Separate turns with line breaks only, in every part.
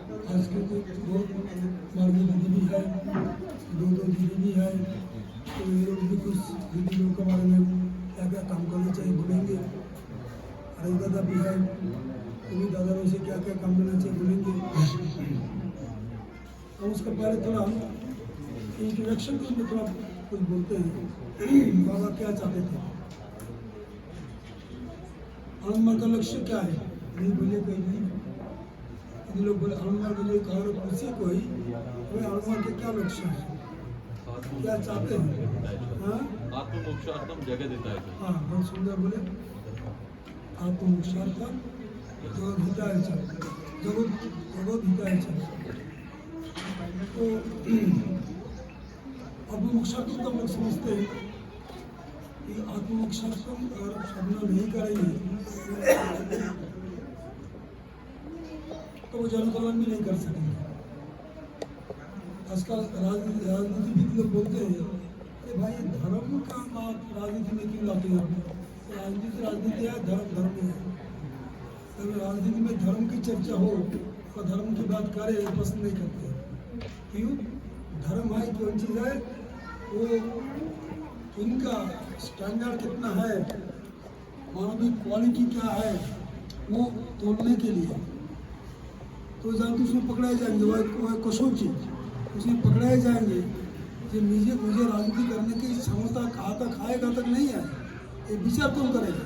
आज के जो मालवी दीदी भी है, दो दीदी भी है, तो ये लोग भी कुछ दीदी लोग के बारे में क्या क्या काम करना चाहिए बोलेंगे। अरे दादा भी है, वो भी दादा लोग से क्या क्या काम करना चाहिए बोलेंगे। और उसका पहले थोड़ा इंट्रोडक्शन के लिए थोड़ा कुछ बोलते हैं। बाबा क्या चाहते थे, आनंद का लक्ष्य क्या है, नहीं बोले कोई नहीं। लोग बोले हनुमान के लिए कहो किसी को ही हनुमान के क्या लक्ष्य है, क्या चाहते हैं। हाँ
आत्ममोक्षार्थम जगह देता है।
हाँ बहुत सुंदर बोले, आत्ममोक्षार्थम जगत हिताय च, जगत हिताय च। तो आत्ममोक्षार्थम तो हम लोग समझते हैं कि आत्ममोक्षार्थम अगर साधना नहीं करेंगे तो वो जन कल्याण भी नहीं कर सकेंगे। आजकल राजनीतिविद लोग बोलते हैं अरे भाई धर्म का बात राजनीति में क्यों लाते हैं, राजनीति है, धर्म है। अगर राजनीति में धर्म की चर्चा हो तो धर्म की बात करे पसंद नहीं करते। क्यों, धर्म है कौन चीज़ है, वो उनका स्टैंडर्ड कितना है, मानवीय क्वालिटी क्या है, वो तोड़ने के लिए। तो जानते उसमें पकड़ाए जाएंगे, वह कसों चीज उसमें पकड़ाए जाएंगे। जो मुझे राजनीति करने की क्षमता कहाँ तक आएगा तक नहीं है, ये विचार कौन करेगा।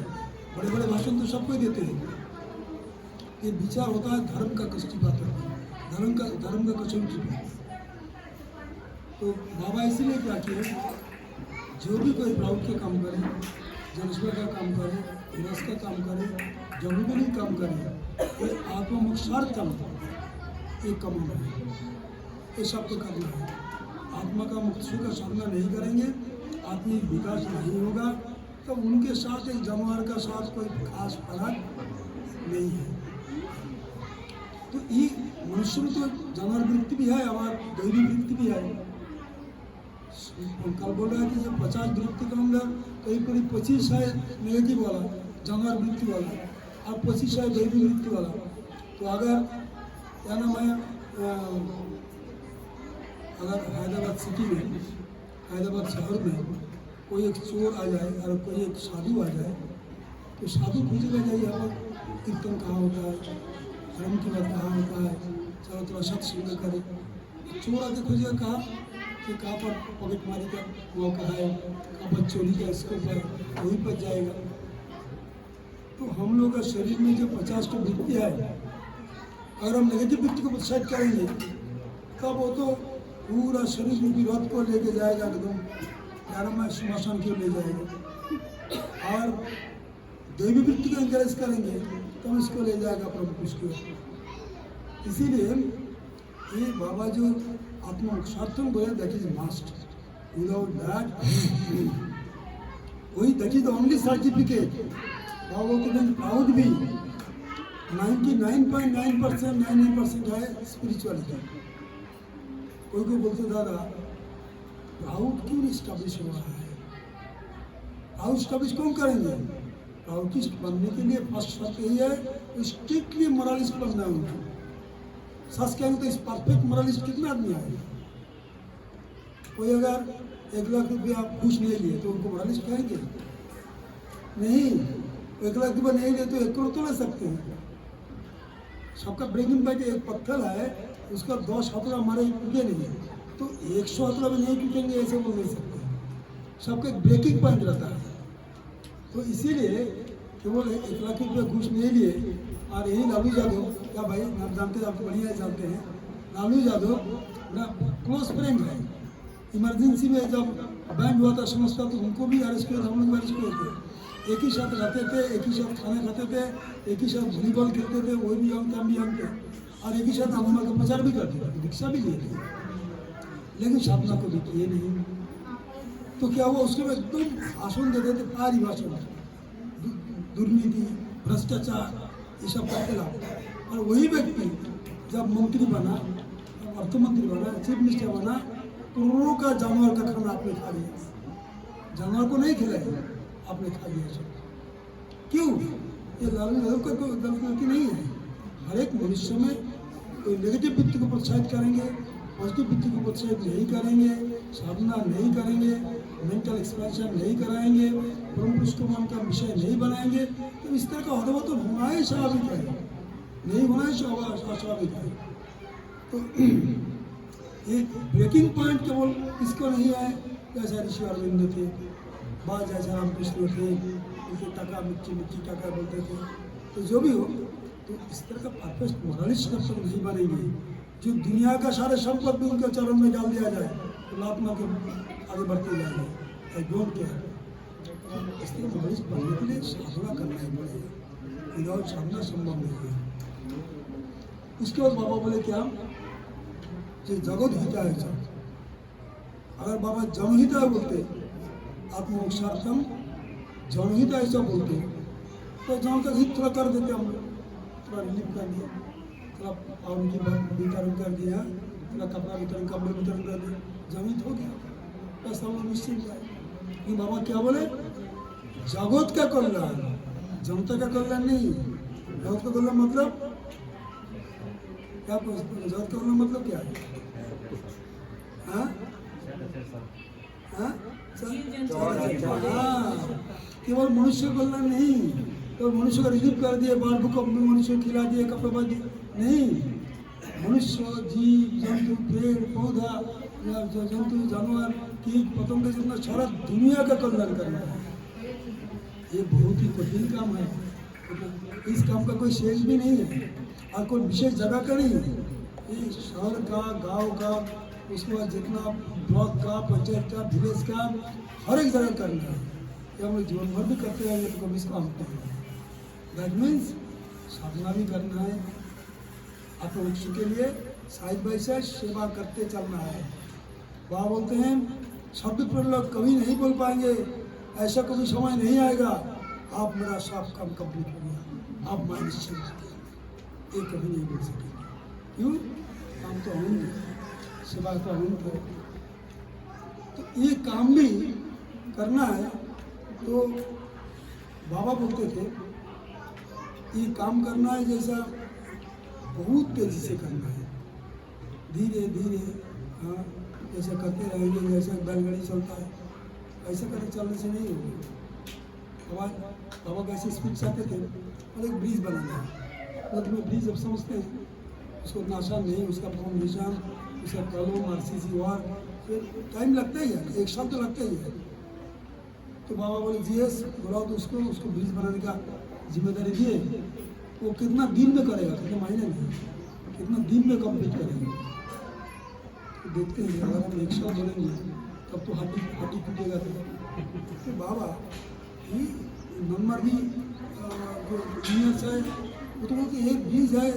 बड़े बड़े भाषण तो सबको देते हैं, ये विचार होता है धर्म का कष्टी बात है, धर्म का कसों की बात। तो बाबा इसीलिए क्या किए, जो भी कोई प्राउड का काम करे, जनसेवा का काम करे, विनाश का काम करे, जब भी नहीं काम करे, ये आत्ममोक्षार्थम ये कमाना है, ये सब तो करना है। आत्मा का मोक्ष का साधना नहीं करेंगे, आत्मिक विकास नहीं होगा, तो उनके साथ एक जानवर का साथ कोई खास फर्क नहीं है। तो ये मनुष्य में तो जानवर वृत्ति भी है और दैवी वृत्ति भी है। कल बोल रहा है कि जब 50 वृत्ति का अंदर करीब 25 है नेगेटिव वाला जानवर वृत्ति वाला और 25 है दैवी वृत्ति वाला। तो अगर क्या नाम है, अगर हैदराबाद सिटी में, हैदराबाद शहर में कोई एक चोर आ जाए और कोई एक साधु आ जाए, तो साधु खोजेगा जाए यहाँ पर कीर्तन कहाँ होता है, धर्म की बात कहाँ होता है, चलो थोड़ा सत्संग करे। चोर आके खोजेगा कहाँ कि कहाँ पर पॉकेट मारी का मौका है, कहाँ पर चोरी का स्कोप है, वहीं पर जाएगा। तो हम लोग का शरीर में जो 50 की वृत्ति है, अगर हम नेगेटिव वृत्ति को सेट करेंगे तब वो तो पूरा शरीर में विरोध को लेके जाएगा, एकदम प्यारा श्मशान की ले जाएगा। और दैवी वृत्ति को एंकरेज करेंगे तो इसको ले जाएगा प्रभु उसको। इसीलिए ये बाबा जो आत्ममोक्षार्थम बोले, that is must, without that वही दैट इज ओनली सर्टिफिकेट। बाबा को प्राउड भी 99.9% है स्पिरिचुअलिटी। कोई बोलते दादा प्राउड क्यों स्टैब्लिश हो रहा है, प्राउड स्टैब्लिश कौन करेंगे। प्राउडिस्ट बनने के लिए फर्स्ट शर्त यही है, स्ट्रिक्टली मोरलिस्ट बनना है उनको। सच कहेंगे तो इस परफेक्ट मोरलिस्ट कितने आदमी आए। कोई अगर 1 लाख रुपया घूस नहीं लिए तो उनको मोरलिस्ट कहेंगे नहीं। 1 लाख रुपया नहीं लिए तो 1 करोड़ तो ले सकते हैं। सबका ब्रेकिंग पॉइंट एक पत्थर है, उसका 10 हथौड़ा हमारे टूटे नहीं है, तो 100 हथौड़ा भी नहीं टूटेंगे ऐसे बोल नहीं सकते। सबका एक ब्रेकिंग पॉइंट रहता है। तो इसीलिए केवल 1 लाख रुपये घूस नहीं लिए। और यही लालू यादव, क्या भाई आप जानते हैं, आप बढ़िया जानते हैं, लालू यादव मेरा क्लोज फ्रेंड है। इमरजेंसी में जब बैंड हुआ था समझता, तो उनको भी अरेस्ट किया था, हम लोग अरेस्ट किए थे। एक ही साथ रहते थे, एक ही साथ खाना खाते थे, एक ही साथ वॉलीबॉल खेलते थे, वो भी हम भी हम थे, और एक ही साथ हनुमान का प्रचार भी करते थे, रिक्शा भी लिए थे, लेकिन साधना को भी किए नहीं। तो क्या हुआ, उसके बाद एकदम भाषण देते थे, भारी भाषण, दुर्नीति, भ्रष्टाचार, ये सब करते रहा। और वही व्यक्ति जब मंत्री बना, अर्थ मंत्री बना, चीफ मिनिस्टर बना, करोड़ों का जानवर का खाना आपने खा लिया। जानवर को नहीं खिलाया, आपने खा लिया सब। क्यों? ये लालू यादव का कोई गलती नहीं है। हर एक मनुष्य में कोई नेगेटिव वृत्ति को प्रोत्साहित करेंगे, पॉजिटिव वृत्ति को प्रोत्साहित नहीं करेंगे, साधना नहीं करेंगे, मेंटल एक्सपेंशन नहीं कराएंगे, परम पुरुष को मन का विषय नहीं बनाएंगे, तो इस तरह का अधोपतन होना ही स्वाभाविक है, नहीं होना ही स्वाभाविक है। तो एक ब्रेकिंग पॉइंट केवल इसको नहीं है जैसा ऋषि अरविंद थे, बाद जैसा रामकृष्ण थे, उनके टाका मिट्टी मिट्टी टाका बोलते थे। तो जो भी हो, तो इस तरह का परफेक्ट मोरलिस्ट जब तक नहीं बनेंगे, जो दुनिया का सारे संपत्ति भी उनके चरण में डाल दिया जाए तो लापना के आगे बढ़ते जाएंगे, आई डोंट केयर। इस तरह मोरलिस्ट बनने के लिए साधना करना ही पड़ेगा, विदाउट साधना संभव नहीं है। उसके बाद बाबा बोले क्या, जो जगत हिता है सब, अगर बाबा जनहिता बोलते, आत्मोक्षार्थम जनहिता ऐसा बोलते, तो जहाँ तक हित थोड़ा कर देते हम लोग, थोड़ा रिलीफ कर दिया, थोड़ा पावन की वितरण कर दिया, थोड़ा कपड़ा वितरण, कपड़े वितरण कर दिया, जनहित हो गया, बस हम लोग निश्चिंत है। लेकिन बाबा क्या बोले, जगत का कल्याण, जनता का कल्याण नहीं। जगत का कल्याण मतलब क्या, जगत का कल्याण मतलब क्या है? हाँ हाँ, केवल मनुष्य कल्याण नहीं, तो मनुष्य का रिलीफ कर दिए, बाल भूख मनुष्य को खिला दिए, कपड़े बांध दिए, नहीं। मनुष्य, जीव जंतु, पेड़ पौधा, जंतु जानवर, कीट पतंग, जितना सारा दुनिया का कल्याण करना है, ये बहुत ही कठिन काम है। इस काम का कोई शेष भी नहीं है और कोई विशेष जगह का नहीं है, ये शहर का, गांव का, उसके बाद जितना ब्लॉक का, पंचायत का, विलेज का, हर एक जगह करना है। ये हम लोग जीवन भर भी करते रहेंगे तो कभी इसका अंत नहीं है। दैट मीन्स साधना भी करना है, आत्मोक्ष के लिए साइड बाई साइड सेवा करते चलना है। वहाँ बोलते हैं शब्द प्रयोग कभी नहीं बोल पाएंगे, ऐसा कभी समय नहीं आएगा आप मेरा सब काम कंप्लीट हो गया, आप मैं निश्चित, ये कभी नहीं बोल सकेंगे। क्यों? काम तो अनंत है, सेवा तो अनंत है। तो ये काम भी करना है। तो बाबा बोलते थे ये काम करना है जैसा बहुत तेजी से करना है, धीरे धीरे, हाँ, जैसा करते रहेंगे, जैसा बैलगाड़ी चलता है ऐसा करके चलने से नहीं होगा। बाबा कैसे स्पीड चाहते थे, और एक ब्रिज बनाना है, नदी में ब्रिज अब समझते हैं, उसको इतना आसान नहीं, उसका फाउंडेशन, उसका कॉलम, आरसीसी वार, फिर टाइम लगता ही है, 1 साल तो लगता ही है। तो बाबा बोले जीएस बुलाओ तो उसको ब्रिज बनाने का जिम्मेदारी दिए, वो कितना दिन में करेगा, कितने महीने में, कितना दिन में कंप्लीट करेगा। तो देखते हैं, अगर हम 1 साल बोलेंगे तब तो हड्डी टूटेगा। तो बाबा ये नंबर भी जो इंजीनियर्स है वो तो बोलते एक ब्रिज है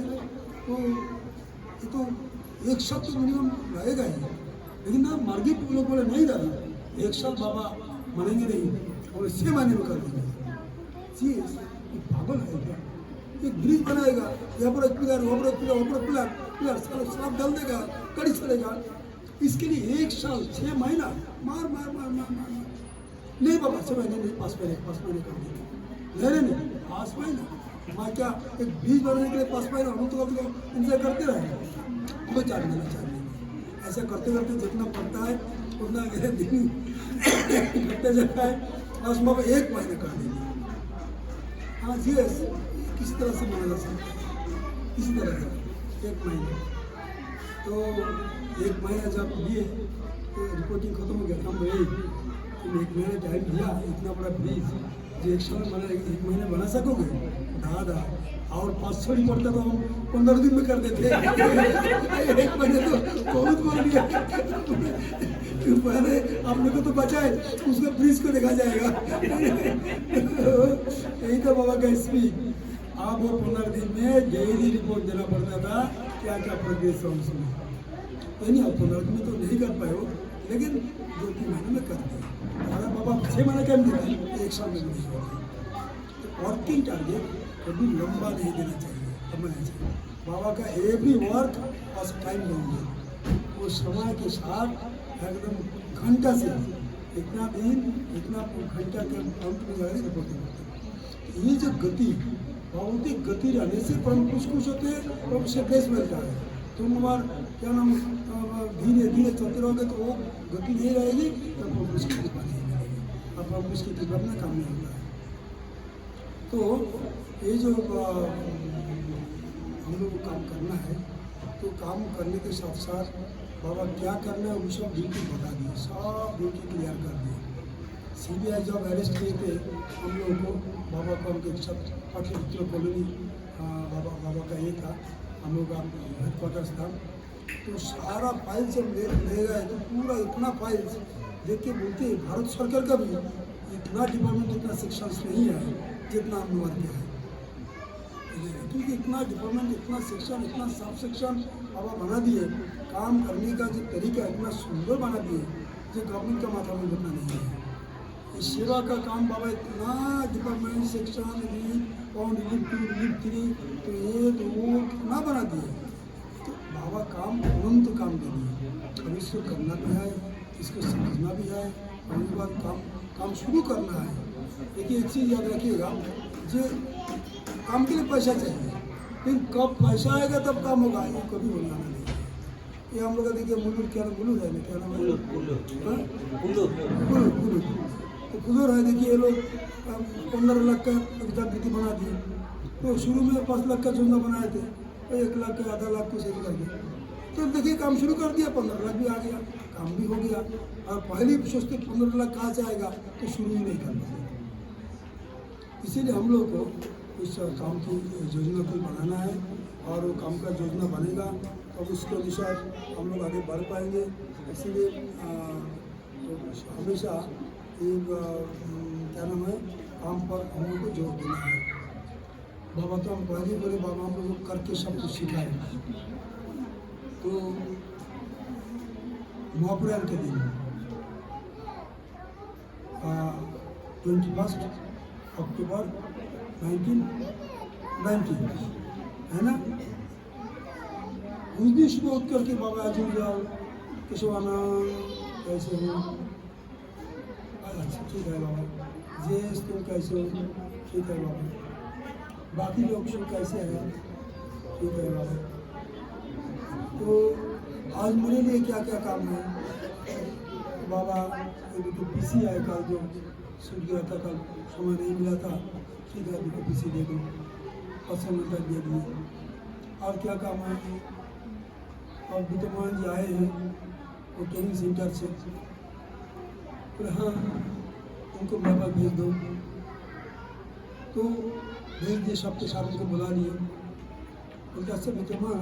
तो ये तो 1 साल तो मिनिमम लगेगा ही, लेकिन ना मार्गी लोग बोले नहीं दादा 1 साल बाबा मानेंगे नहीं और 6 महीने में कर देंगे। जी पागल है क्या, एक ब्रिज बनाएगा, यहाँ पर एक पिलर, वहाँ पर एक पिलर, वहाँ पर पिलर, पिलर सब डाल देगा, कड़ी चलेगा, इसके लिए 1 साल 6 महीना मार मार मार मार मार नहीं बाबा 6 महीने नहीं, 5 महीने कर देंगे, नहीं 5 महीना माँ क्या, एक ब्रिज बनाने के लिए 5 महीना हम तो इंतजार करते रहे, कोई 4 महीना 4 महीने ऐसा करते करते जितना पड़ता है उतना दिन करते जाता है, बस बाबा 1 महीने कर देंगे। हाँ जी, किसी तरह से माना जा सकता है, किसी तरह से 1 महीने। तो 1 महीना जब लिए तो रिपोर्टिंग खत्म हो गया, हम भाई तुम 1 महीने टाइम दिया, इतना बड़ा ब्रिज जो 1 साल बना 1 महीने बना सकोगे, दादा और 500 नहीं पड़ता तो हम 15 दिन में कर देते 1 महीने तो बहुत बोल दिया। पहले आप लोग को तो बचाए, उसका ब्रिज को देखा जाएगा। यही तो बाबा का स्पीच। आप वो 15 दिन में डेली रिपोर्ट देना पड़ता था, क्या क्या प्रोग्रेस है उसमें। तो नहीं आप 15 दिन में तो नहीं कर पाए हो, लेकिन 2-3 महीने में कर दिए। अगर बाबा 6 महीने टाइम देते हैं 1 साल में नहीं होता। तो वर्किंग टारगेट कभी लंबा नहीं देना चाहिए, समझना चाहिए। बाबा का एवरी वर्क बस टाइम देंगे, वो समय के साथ एकदम घंटा से इतना दिन इतना घंटा के अंत में जाकर रिपोर्ट करते। ये जो गति, भौतिक गति रहने से परम खुश होते हैं और उससे देश मिलता है। तुम हमार क्या नाम धीरे धीरे चलते रहोगे तो वो गति नहीं रहेगी तो प्रभु की कृपा नहीं मिलेगी और प्रभु की कृपा में काम नहीं होता है। तो ये जो हम लोग को काम करना है तो काम करने के साथ साथ बाबा क्या करना है वो सब ड्यूटी बता दिए, सब ड्यूटी क्लियर कर दिए। CBI जब अरेस्ट किए थे हम लोगों को, बाबा को उनके सब पाटलिपुत्र कॉलोनी बाबा का ये था, हम लोग का हेडक्वार्टर्स था। तो सारा फाइल जब ले गए तो पूरा इतना फाइल देख के बोलते हैं भारत सरकार का भी इतना डिपार्टमेंट इतना सेक्शंस नहीं है जितना हम लोग के है, क्योंकि इतना डिपार्टमेंट इतना सेक्शन इतना सब सेक्शन बाबा बना दिए, काम करने का जो तरीका इतना सुंदर बना दिए जो गवर्नमेंट का माथा में बनना नहीं है। इस सेवा का काम बाबा इतना डिपार्टमेंट सेक्शन रिलीफ और रिलीफ 2 रिलीफ 3 तो ये तो वो कितना बना दिए। तो बाबा काम तुरंत काम दे दिए। अब इसको करना भी है, इसको समझना भी है और उसके बाद काम शुरू करना है। देखिए एक चीज़ याद रखिएगा, जो काम के लिए पैसा चाहिए, लेकिन कब पैसा आएगा तब काम होगा, ये कभी होना नहीं है। ये हम लोग का देखिए मुल्लू क्या नाम, मुल्लू है ना, क्या नाम है, मुल्लू तो कुदूर है। देखिए ये लोग 15 लाख का जागृति बना दिए, तो शुरू में 5 लाख का योजना बनाए थे, 1 लाख का आधा लाख को सही कर दिया। तो देखिए काम शुरू कर दिया, 15 लाख भी आ गया, काम भी हो गया। और पहले भी सोचते 15 लाख कहाँ से आएगा, तो शुरू ही नहीं कर पाते। इसीलिए हम लोग को इस काम की योजना को बनाना है और वो काम का योजना बनेगा तब उसके अनुसार हम लोग आगे बढ़ पाएंगे। इसीलिए तो हमेशा एक क्या नाम है, काम पर हम लोग को जोर देना है। बाबा तो हम पहले बोले बाबा हम लोग करके सब कुछ सिखाए। तो 9 अप्रैल के दिन 21 अक्टूबर 1990 है ना, उस दिन सुबह उठ करके बाबा जुड़ जाओ, केशवाना कैसे हो, अच्छा ठीक है बाबा, जेस तुम कैसे हो, ठीक है बाबा, बाकी लोग सब कैसे हैं, ठीक है बाबा। तो आज मेरे लिए क्या क्या काम है बाबा, तो PC आए कल जो छूट गया था, कल समय नहीं मिला था, ठीक है देखो PC दे दो, 500 मिनट दे दिए। और क्या काम है, और विद्यमान जी आए हैं वो ट्रेनिंग सेंटर से, फिर हाँ उनको मेरे पास भेज दो, तो भेज दिए, सबके साथ उनको बुला लिए। उनके अच्छा विद्यमान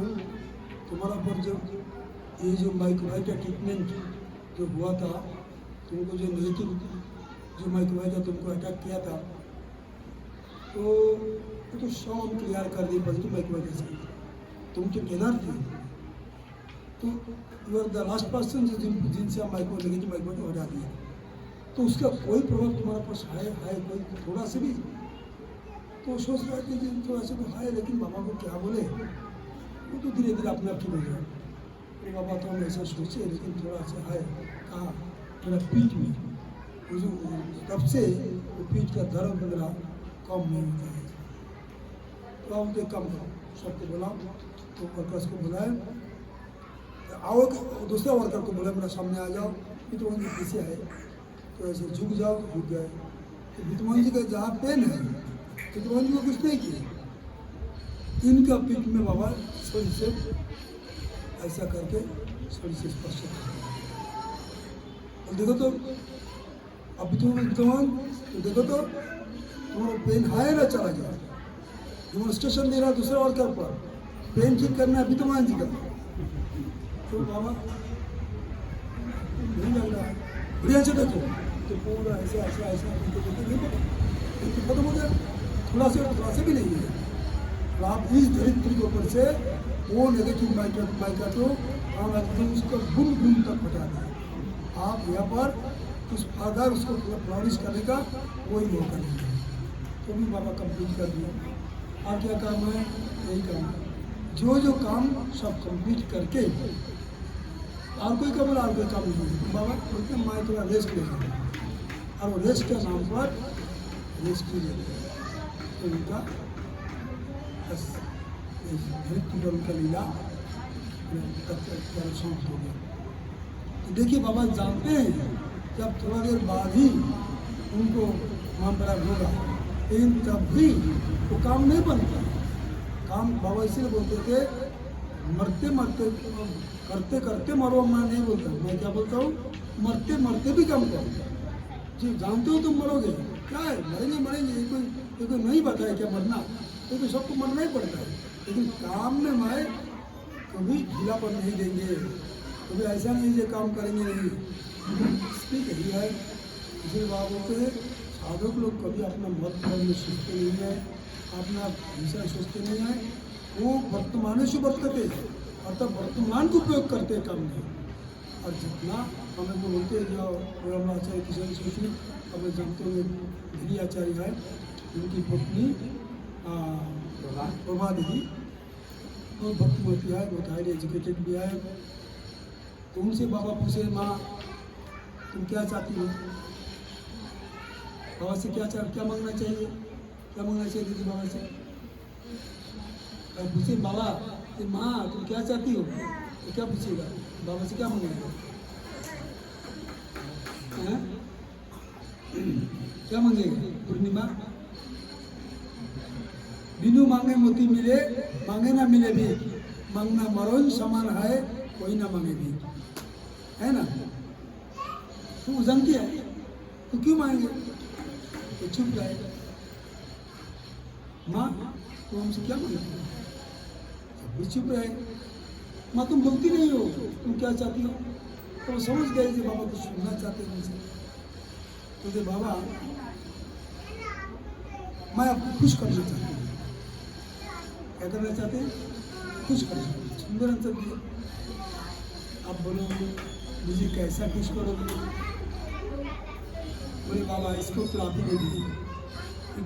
तुम्हारा पर जो ये जो माइक्रोवाइट का ट्रीटमेंट जो हुआ था, तुमको जो नेगेटिव जो माइक्रोवाइट का तुमको अटैक किया था, तो सब क्लियर कर दिए पॉजिटिव माइक्रोवाइट से। तुम तो ट्रेनर थे, तो you are the last person जिनसे हम नेगेटिव माइक्रोवाइट हटा दिए, तो उसका कोई प्रभाव तुम्हारे पास है कोई थोड़ा से भी? तो सोच रहा था कि थोड़ा सा तो है, लेकिन बाबा को क्या बोले, वो तो धीरे धीरे अपने आप ठीक हो जाए। तो बाबा तो हम ऐसा सोचे, लेकिन थोड़ा सा है, कहा मेरा पीठ में वो जो तब से वो पीठ का दर्द मेरा कम नहीं होता है। तो आप एक काम करो, सबको बुलाओ, तो वर्कर्स को बुलाए, आओ दूसरा वर्कर को बोला मेरा सामने आ जाओ, विद्यमान जी पीछे है, तो ऐसे झुक जाओ, झुक गए। तो विद्यमान जी का जहाँ पेन है, विद्यमान जी को कुछ नहीं किया, इनका पीठ में बाबा शरीर से ऐसा करके शरीर से स्पर्श कर, और देखो तो अब विद्यमान तो देखो तो तुम्हारा पेन है ना, चला गया। डेमोन्स्ट्रेशन दे रहा दूसरे वर्कर पर, पेन ठीक करना है विद्यमान जी का, तो बाबा नहीं लग रहा है, बढ़िया से देखो, तो पूरा ऐसा ऐसा ऐसा तो खत्म हो गया, थोड़ा से भी नहीं है। तो आप इस धरित्री के ऊपर से वो नेगेटिव माइका तो हम एकदम उसको गुम तक हटा दें। आप यहाँ पर उस आधार उसको फ्लॉरिश करने का कोई मौका नहीं है, तो भी बाबा कंप्लीट कर दिया। और क्या काम है, यही काम है, जो काम सब कंप्लीट करके और कोई काम और कोई काम नहीं है। बाबा बोलते हैं मैं थोड़ा रेस्ट ले जाऊँ, और वो रेस्ट के नाम पर रेस्ट ले लेते हैं, तो उनका बस उनका लीला अपना शांत हो गया। तो देखिए बाबा जानते हैं कि अब थोड़ा देर बाद ही उनको महापराग होगा, लेकिन तब भी वो काम नहीं बनता। काम बाबा इसलिए बोलते थे मरते मरते करते करते मरो। मैं नहीं बोलता, मैं क्या बोलता हूँ, मरते मरते भी काम करो। जी जानते हो तुम मरोगे, क्या है मरेंगे मरेंगे, ये कोई नहीं बताया क्या मरना, तो सबको मरना ही पड़ता है। लेकिन काम में मैं कभी ढीलापन नहीं देंगे, कभी ऐसा नहीं जो काम करेंगे नहीं। ठीक यही है, इसलिए बात होते हैं साधक लोग कभी अपना मत में सोचते नहीं है, अपना विषय सोचते नहीं है। वो वर्तमान से वर्तते हैं, अर्थात वर्तमान को उपयोग करते हैं काम में। और जितना हमें को बोलते हैं जो ब्रह्माचार्य किशन सोचनी, हमें जानते हुए गिरी आचार्य है, उनकी पत्नी प्रभा दीदी बहुत भक्तिमती है, बहुत हाईली एजुकेटेड भी है। तो उनसे बाबा पूछे, माँ तुम क्या चाहती हो, बाबा से क्या मांगना चाहिए, क्या मांगना चाहिए दीदी बाबा से। और पूछे बाबा कि माँ तुम क्या चाहती हो, तो क्या पूछेगा, बाबा से क्या मांगेगा, क्या मांगेगा। पूर्णिमा बिनु मांगे मोती मिले, मांगे ना मिले भी, मांगना मरोन समान है, कोई ना मांगे भी, है ना। तू जानती है तो क्यों मांगेंगे, तो चुप जाए। माँ तो हमसे क्या मांगती हो, अभी चुप रहे। माँ तुम बोलती नहीं हो तुम क्या चाहती हो, तो समझ गए कि बाबा कुछ सुनना चाहते हैं मुझसे। तो बाबा मैं आपको खुश करना चाहती हूँ। क्या करना चाहते हैं, खुश करना। सुंदर आंसर दिए। आप बोलो मुझे कैसा खुश करोगे, बोले बाबा इसको तो आप ही दे दीजिए।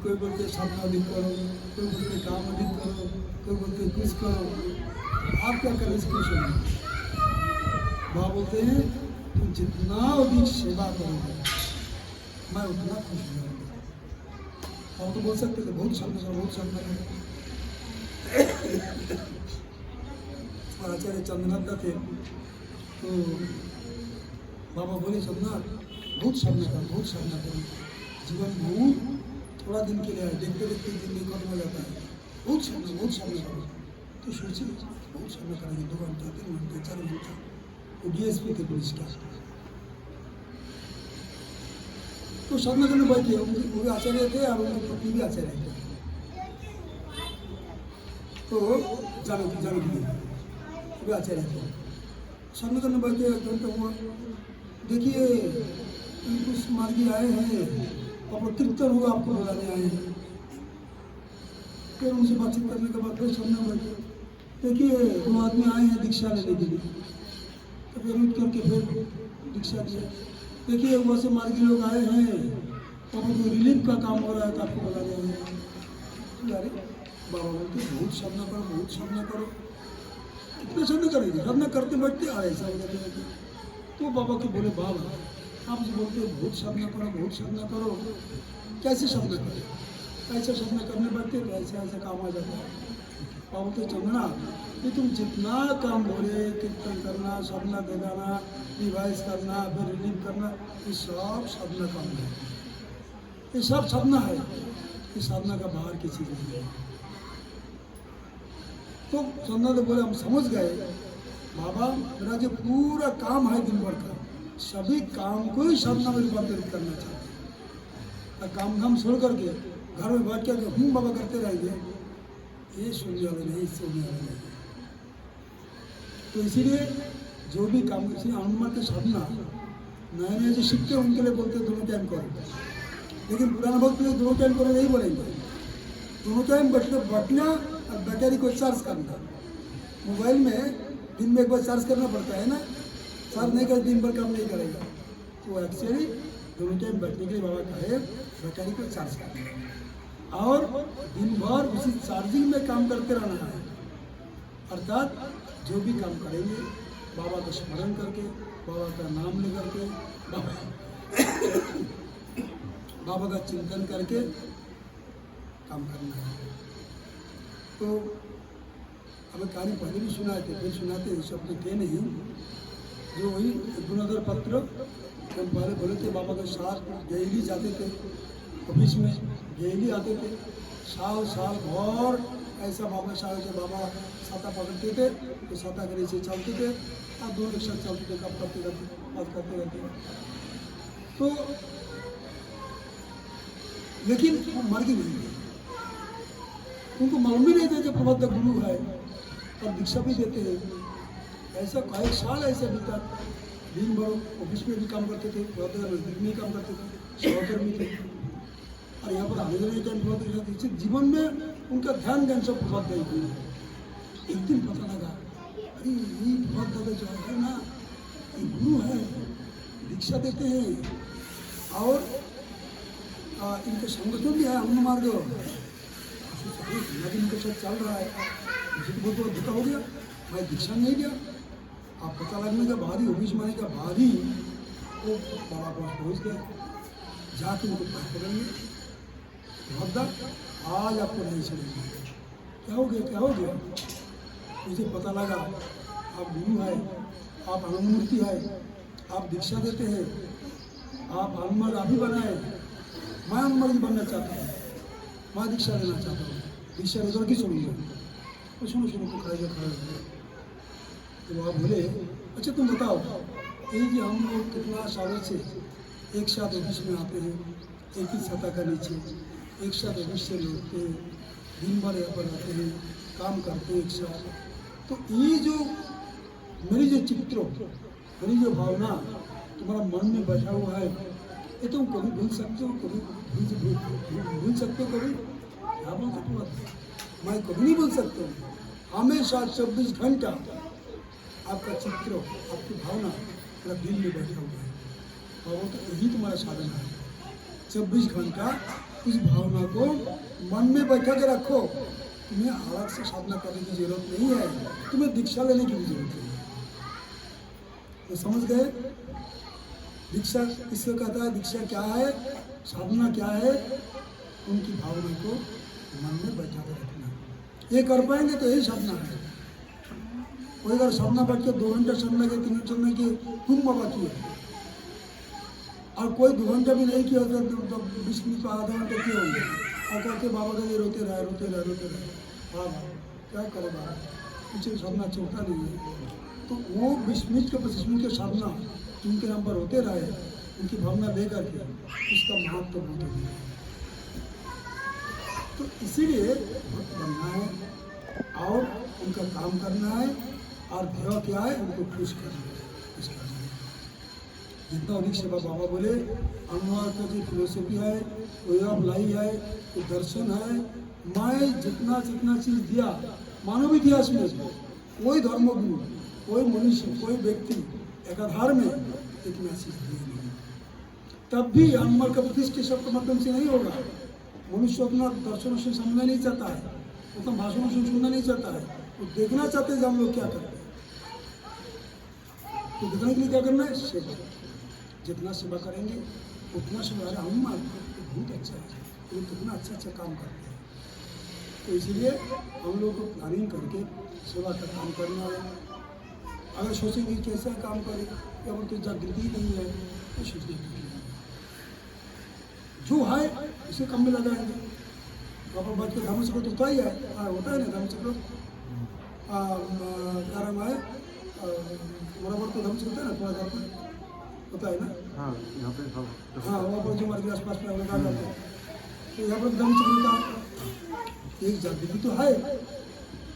कोई बोलते सपना अधिक करो, कोई बोलते काम अधिक करो, कोई बोलते खुश करो, आप क्या करें से खुश होंगे। बाबा बोलते हैं तुम जितना अधिक सेवा करोगे मैं उतना खुश हो जाऊंगा। आप तो बोल सकते थे बहुत सामने बहुत सामने। और आचार्य चंद्रनाथ थे, तो बाबा बोले चंद्रनाथ बहुत सामना करो, बहुत सामना करो, जीवन बहुत थोड़ा दिन के लिए है, देखते देखते जिंदगी खत्म हो जाता है, बहुत सामना करो। तो सोचिए बहुत सामना करेंगे, 2 घंटा 3 घंटे 4 घंटा। वो DSP थे पुलिस का, तो सामना करने बैठे, वो भी आचार्य थे और उनकी पत्नी भी आचार्य थे। तो जानो वो भी आचार्य थे, सामने करने बैठे, घंटा हुआ। देखिए कुछ मार्गी आए हैं, और कीर्तन हुआ आपको बुलाने आए हैं। फिर उनसे बातचीत करने के बाद फिर सामने बैठे, देखिए 2 आदमी आए हैं दीक्षा लेने के लिए। तो फिर उठ करके फिर दीक्षा दिया। देखिए वहाँ से मार्गी लोग आए हैं, और वो रिलीफ का काम हो रहा है, तो आपको बुलाने आए हैं। अरे बाबा बोलते बहुत सामना करो, बहुत सामना करो। कितने सामना करेंगे, सामना करते बैठते आ ऐसा हो जाते हैं। तो बाबा को बोले बाबा आप जो बोलते हो बहुत सामना करो, बहुत सामना करो, कैसे सामना करें, ऐसा सामना करने बैठते तो ऐसा ऐसा काम आ जाता है। बाबा बोलते चंदना कि तुम जितना काम बोले, कीर्तन करना, सामना दिलाना, रिवाइज करना, फिर रिलीव करना, ये सब साधना काम है, ये सब साधना है, ये साधना का बाहर की चीज़ नहीं है। तो चंदना तो बोले हम समझ गए बाबा, मेरा जो पूरा काम है दिन भर का, सभी काम को ही साधना में रूपांतरित करना चाहते हैं। काम धाम छोड़ करके घर में बैठ कर बाबा करते रहेंगे, ये सुनने वाले नहीं, सुनने वाले नहीं। तो इसीलिए जो भी काम, इसलिए हनुमान के साधना नए नए जो सीखते हैं उनके लिए बोलते हैं 2 टाइम करो, लेकिन पुराना भक्त लोग 2 टाइम करो नहीं बोलेंगे। 2 टाइम बैठना और बैटरी को चार्ज करना। मोबाइल में दिन में 1 बार चार्ज करना पड़ता है ना, चार्ज नहीं कर दिन भर काम नहीं करेगा। तो एक्चुअली 2 टाइम बैठने के लिए बाबा कहे बैटरी को चार्ज करना और दिन भर उसी चार्जिंग में काम करते रहना है। अर्थात जो भी काम करेंगे बाबा का स्मरण करके, बाबा का नाम ले करके, बाबा का चिंतन करके काम करना है। तो हमें कहानी पहले भी सुनाए थे, फिर सुनाते शब्द थे नहीं, जो वही गुणोदर पत्र हम पहले बोले थे। बाबा के साथ डेली जाते थे ऑफिस में, डेली आते थे, साल साल भर ऐसा बाबा साल के बाबा छाता पकड़ते थे, तो छाता के नीचे चलते थे और दोनों एक साथ चलते थे, कब करते रहते, बात करते रहते। तो लेकिन वो मर गए नहीं थे, उनको मालूम भी नहीं था कि प्रबुद्ध गुरु है, और दीक्षा भी देते हैं। ऐसा कई साल ऐसे बीता, दिन भर ऑफिस में भी काम करते थे, नजदीक में काम करते थे, सहकर्मी थे, और यहाँ पर आने जाने टाइम प्रबुद्ध जीवन में उनका ध्यान ज्ञान सब प्रबुद्ध है। एक दिन पता लगा, अरे ये प्रबुद्ध जो है ना, ये गुरु है, दीक्षा देते हैं, और इनका संगठन भी है हमने मार दो, इनके साथ चल रहा है। मुझे तो बहुत धोखा हो गया, मैं दीक्षा नहीं लिया। आप पता लगने के बाद ही, ऑफिस में आने के बाद ही वो बाबा पास पहुँच गए, जाके उनको बात करेंगे, आज आपको नहीं चलेंगे। क्या हो गया, क्या हो गया? मुझे पता लगा आप गुरु है, आप अनुमूर्ति है, आप दीक्षा देते हैं, आप हनुमान आप ही बनाए, मैं हनुमान बनना चाहता हूँ, मैं दीक्षा लेना चाहता हूँ, दीक्षा लेकर की सुनिए। तो सुनो सुनो को खड़े खड़े। तो आप बोले, अच्छा तुम बताओ, ये कि हम लोग कितना सालों से एक साथ ऑफिस में आते हैं, एक ही छाता का नीचे एक साथ ऑफिस से लौटते हैं, दिन भर यहाँ पर आते हैं, काम करते हैं एक साथ, तो ये जो मेरी जो चित्र, मेरी जो भावना तुम्हारा मन में बैठा हुआ है, ये तुम कभी भूल सकते हो, कभी भूल सकते हो, कभी क्या बोल सकते हो? मैं कभी नहीं भूल सकता हूँ। हमेशा 24 घंटा आपका चित्र, आपकी भावना मेरा दिल में बैठा हुआ है, और वो तो यही तुम्हारा साधन है। 24 घंटा इस भावना को मन में बैठा के रखो। तुम्हें अलग से साधना करने की जरूरत नहीं है, तुम्हें दीक्षा लेने की भी जरूरत नहीं है। तो समझ गए दीक्षा किसको कहता है, दीक्षा क्या है, साधना क्या है? उनकी भावना को मन में बैठा कर रखना। ये कर पाएंगे तो यही साधना है। कोई अगर साधना बैठ के 2 घंटे चलने के 3 घंटे चलने के तुम बाबा किए, और कोई 2 घंटा भी नहीं किया तो 20 मिनट का आधा घंटा किए होंगे, और करके बाबा का ये रोते रहे। हाँ क्या करो बाबा, पीछे साधना चलता नहीं है। तो वो 20 मिनट के 25 मिनट के साधना उनके नाम पर होते रहे, उनकी भावना दे करके, इसका महत्व बहुत है। तो इसीलिए भक्त बनना है और उनका काम करना है, और ध्येय क्या है, उनको खुश करना है। इसका जितना अधिक सेवा बाबा बोले, अनुवाद का जो फिलोसफी है, वे ऑफ लाइफ है, वो दर्शन है। मैं जितना चीज़ दिया मानव इतिहास में, कोई धर्मगुरु, कोई मनुष्य, कोई व्यक्ति एकाधार में इतना चीज दी नहीं। तब भी हनुमान का प्रतिष्ठित शब्द माध्यम से नहीं होगा। मनुष्य अपना दर्शनों से समझना नहीं चाहता है, उतना भाषणों से सुनना नहीं चाहता है, वो देखना चाहते हैं हम लोग क्या करते हैं। तो देखने के लिए क्या करना है, सेवा। जितना सेवा करेंगे उतना सेवा। अरे हनुमान बहुत अच्छा है, वो कितना अच्छा काम करते हैं। तो इसलिए हम लोग को प्लानिंग करके सेवा का काम करना है। अगर सोचेंगे कैसा काम करें, या तो जागृति नहीं है, तो सोचेंगे जो है उसे कम में लगाएंगे। बाबा बात के धर्म चक्र तो होता ही है, होता है ना धर्म चक्र। क्या नाम है, बराबर तो धर्म चक्र है ना, थोड़ा घर पर होता है ना। हाँ यहाँ पे, हाँ वहाँ पर जो हमारे आसपास में लगा जाते हैं, तो यहाँ पर धर्म चक्र का एक जागृति तो है।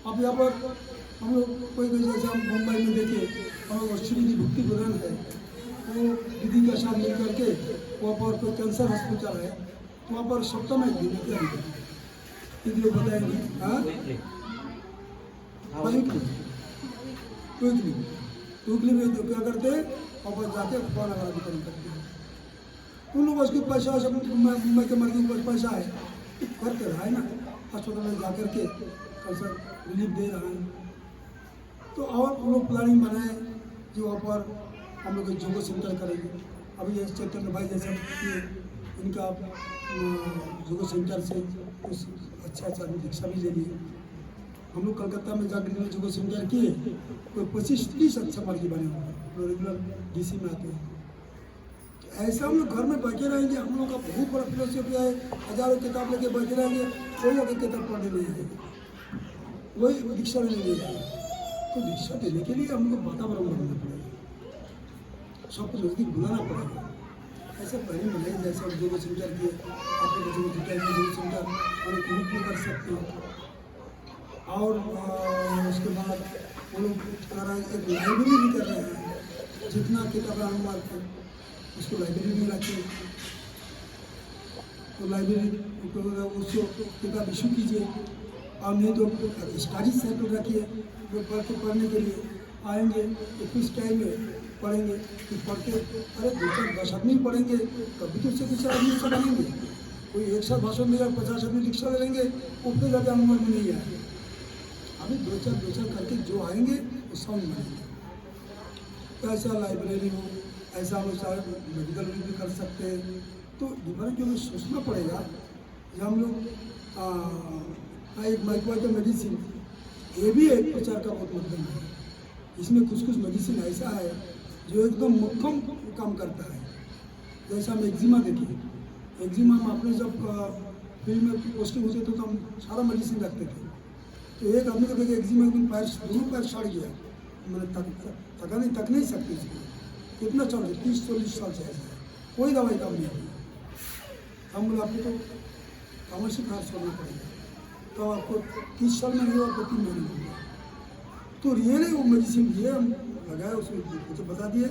अब यहाँ पर हम लोग कोई जैसे हम मुंबई में देखे, और श्री भक्ति प्रधान है, वो दीदी के साथ मिल करके वहाँ पर कोई कैंसर हॉस्पिटल है, तो वहाँ पर सप्ताह में दिन क्या दीदी लोग बताएंगे। हाँ टूकली में तो क्या करते हैं, वहाँ पर जाके फोन वगैरह वितरण करते हैं। उन लोग उसके पैसा, मुंबई के मर्जी के पास पैसा है, करते रहा है ना, अस्पताल में जा करके कैंसर रिलीफ दे रहा है। तो और हम लोग प्लानिंग बनाए जो वहाँ पर हम लोग जोगो सेंटर करेंगे। अभी जैसे चैतन्य भाई जैसा इनका जोगो सेंटर से कुछ अच्छा दीक्षा भी ले लिए, हम लोग कलकत्ता में जाकर जो सेंटर किए कोई 25-30 अच्छा मार्गी बने होंगे रेगुलर डीसी में आते हैं। तो ऐसा हम लोग घर में बैठे रहेंगे, हम लोग का बहुत बड़ा फिलोसफी है, हजारों किताब लेके बैठे रहेंगे, कोई अगर किताब पढ़ने नहीं आएगा, वही दीक्षा लेने नहीं आएगा। तो दीक्षा देने के लिए हम लोग वातावरण बनाना पड़ेगा, सबको नजदीक बुलाना पड़ेगा। ऐसे पहले बनाए जैसे जो सेंटर किए आपको जो सेंटर और ग्रुप भी कर सकते हो। और उसके बाद वो लोग एक लाइब्रेरी भी कर रहे हैं, जितना किताबें हम मारते हैं उसको लाइब्रेरी में रखिए, तो लाइब्रेरी उसको किताब इशू कीजिए। और नहीं तो स्टडी सेंटर रखिए, जो पढ़ने के लिए आएंगे तो किस टाइम में पढ़ेंगे, कि पढ़ के अरे 2-4-10 आदमी पढ़ेंगे तभी तो उससे 2 आदमी सब आएंगे। कोई एक साथ भाषण देगा 50 आदमी रिक्शा ले लेंगे, उतने ज़्यादा उम्र में नहीं आए। अभी 2-4 करके जो आएंगे वो साउंड बनेंगे। तो ऐसा लाइब्रेरी हो, ऐसा हम लोग मेडिकल भी कर सकते हैं। तो डिफरेंट जो सोचना पड़ेगा जब हम लोग एक माइक्रो मेडिसिन, ये भी एक प्रचार का बहुत माध्यम है। इसमें कुछ मेडिसिन ऐसा है जो एकदम मुफ्त काम करता है। जैसा हम एक्जिमा देखिए, एक्जिमा में अपने जब फील्ड में पोस्टिंग होती तो हम सारा मेडिसिन रखते थे। तो एक आदमी को देखिए एक्जिमा एकदम दोनों पैर सड़ गया, मैंने तक नहीं सकती इसमें, कितना चल रहा 30-40 साल से ऐसा है, कोई दवाई काम नहीं हुई। हम बोले आपको तो कॉमर्शियल कार्ड छोड़ना पड़ेगा, तो आपको 30 साल में नहीं, आपको 3 महीने में होगा। तो रियली वो मेडिसिन दिए, हम लगाए, उसको बता दिए,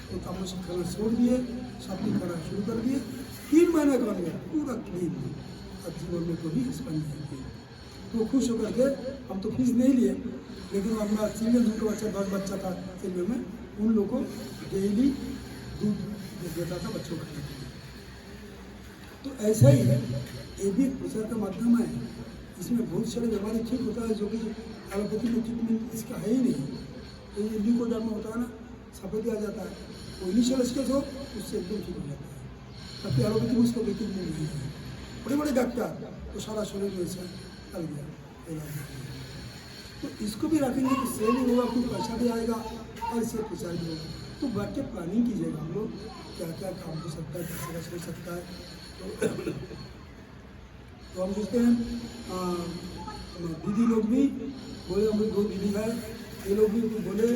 तो कॉमर्शियल खाना छोड़ दिए, सप्ली खाना शुरू कर दिए, 3 महीने का बन गया पूरा क्लीन। अब जीवन में कभी इस बन नहीं। तो खुश होकर के हम तो फीस नहीं लिए, लेकिन हमारा सीनियर जिनको अच्छा 10 बच्चा था सीनियर में, उन लोगों को डेली दूध देता था बच्चों को। तो ऐसा ही है, ये भी प्रचार का माध्यम है। इसमें बहुत सारे बीमारी ठीक होता है जो कि एलोपैथी में ट्रीटमेंट इसका है ही नहीं। तो ये ल्यूकोडर्मा होता है ना, सफेदी आ जाता है, वो इनिशियल स्टेज हो उससे एकदम ठीक हो जाता है। ताकि एलोपैथी में उसको बेहतर नहीं है। बड़े बड़े डॉक्टर तो सारा शरीर में से चल गया। तो इसको भी रखेंगे तो सेल ही होगा, कुछ पैसा भी आएगा और इससे प्रचार भी होगा। तो बैठ के प्लानिंग कीजिएगा हम लोग क्या क्या काम हो सकता है, कैसे कैसे हो सकता है। तो हम सोचते हैं दीदी लोग भी बोले, हम लोग 2 दीदी है, ये लोग भी बोले